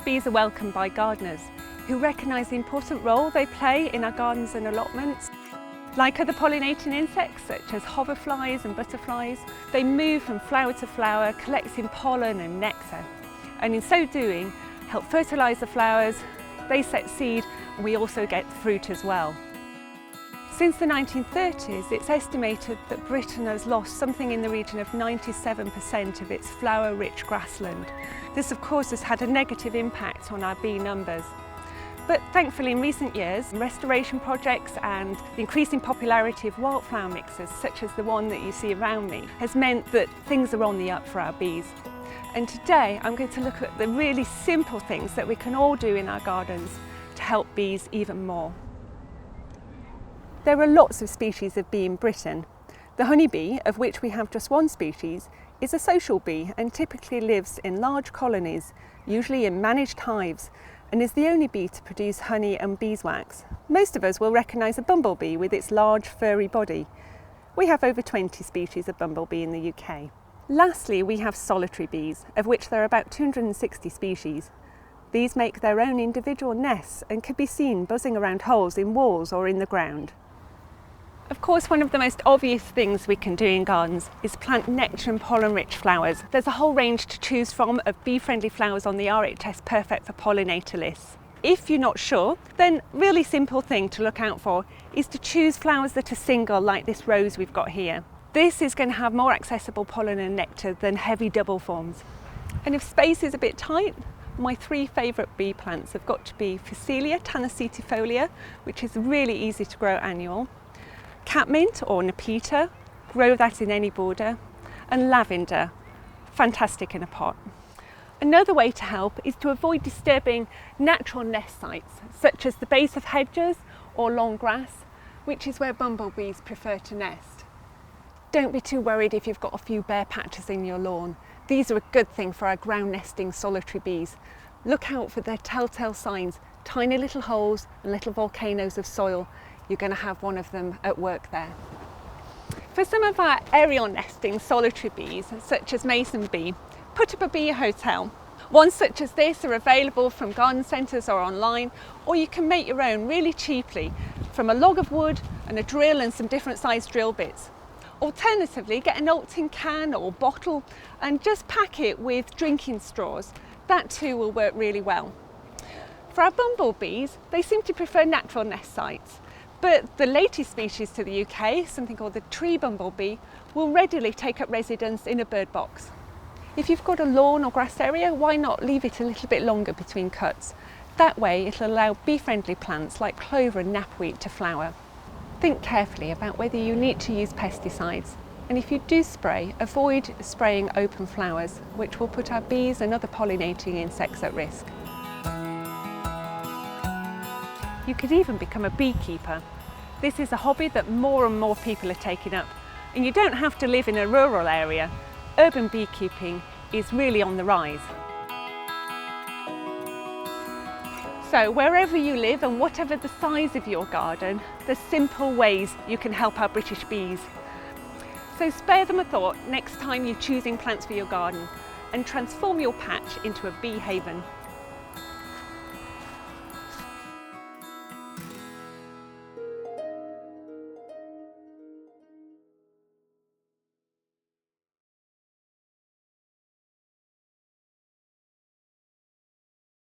bees are welcomed by gardeners who recognise the important role they play in our gardens and allotments. Like other pollinating insects such as hoverflies and butterflies, they move from flower to flower, collecting pollen and nectar, and in so doing help fertilise the flowers, they set seed, and we also get fruit as well. Since the 1930s, it's estimated that Britain has lost something in the region of 97% of its flower-rich grassland. This, of course, has had a negative impact on our bee numbers. But thankfully, in recent years, restoration projects and the increasing popularity of wildflower mixers, such as the one that you see around me, has meant that things are on the up for our bees. And today, I'm going to look at the really simple things that we can all do in our gardens to help bees even more. There are lots of species of bee in Britain. The honeybee, of which we have just one species, is a social bee and typically lives in large colonies, usually in managed hives, and is the only bee to produce honey and beeswax. Most of us will recognise a bumblebee with its large furry body. We have over 20 species of bumblebee in the UK. Lastly, we have solitary bees, of which there are about 260 species. These make their own individual nests and can be seen buzzing around holes in walls or in the ground. Of course, one of the most obvious things we can do in gardens is plant nectar and pollen-rich flowers. There's a whole range to choose from of bee-friendly flowers on the RHS Perfect for Pollinator list. If you're not sure, then really simple thing to look out for is to choose flowers that are single, like this rose we've got here. This is going to have more accessible pollen and nectar than heavy double forms. And if space is a bit tight, my three favourite bee plants have got to be Phacelia, tanacetifolia, which is really easy to grow annual, Catmint or Nepeta, grow that in any border, and Lavender, fantastic in a pot. Another way to help is to avoid disturbing natural nest sites, such as the base of hedges or long grass, which is where bumblebees prefer to nest. Don't be too worried if you've got a few bare patches in your lawn. These are a good thing for our ground nesting solitary bees. Look out for their telltale signs, tiny little holes and little volcanoes of soil. You're going to have one of them at work there. For some of our aerial nesting solitary bees, such as mason bee, put up a bee hotel. Ones such as this are available from garden centres or online, or you can make your own really cheaply from a log of wood and a drill and some different sized drill bits. Alternatively, get an old tin can or bottle and just pack it with drinking straws. That too will work really well. For our bumblebees, they seem to prefer natural nest sites. But the latest species to the UK, something called the tree bumblebee, will readily take up residence in a bird box. If you've got a lawn or grass area, why not leave it a little bit longer between cuts? That way it'll allow bee-friendly plants like clover and knapweed to flower. Think carefully about whether you need to use pesticides, and if you do spray, avoid spraying open flowers, which will put our bees and other pollinating insects at risk. You could even become a beekeeper. This is a hobby that more and more people are taking up, and you don't have to live in a rural area. Urban beekeeping is really on the rise. So wherever you live and whatever the size of your garden, there's simple ways you can help our British bees. So spare them a thought next time you're choosing plants for your garden and transform your patch into a bee haven.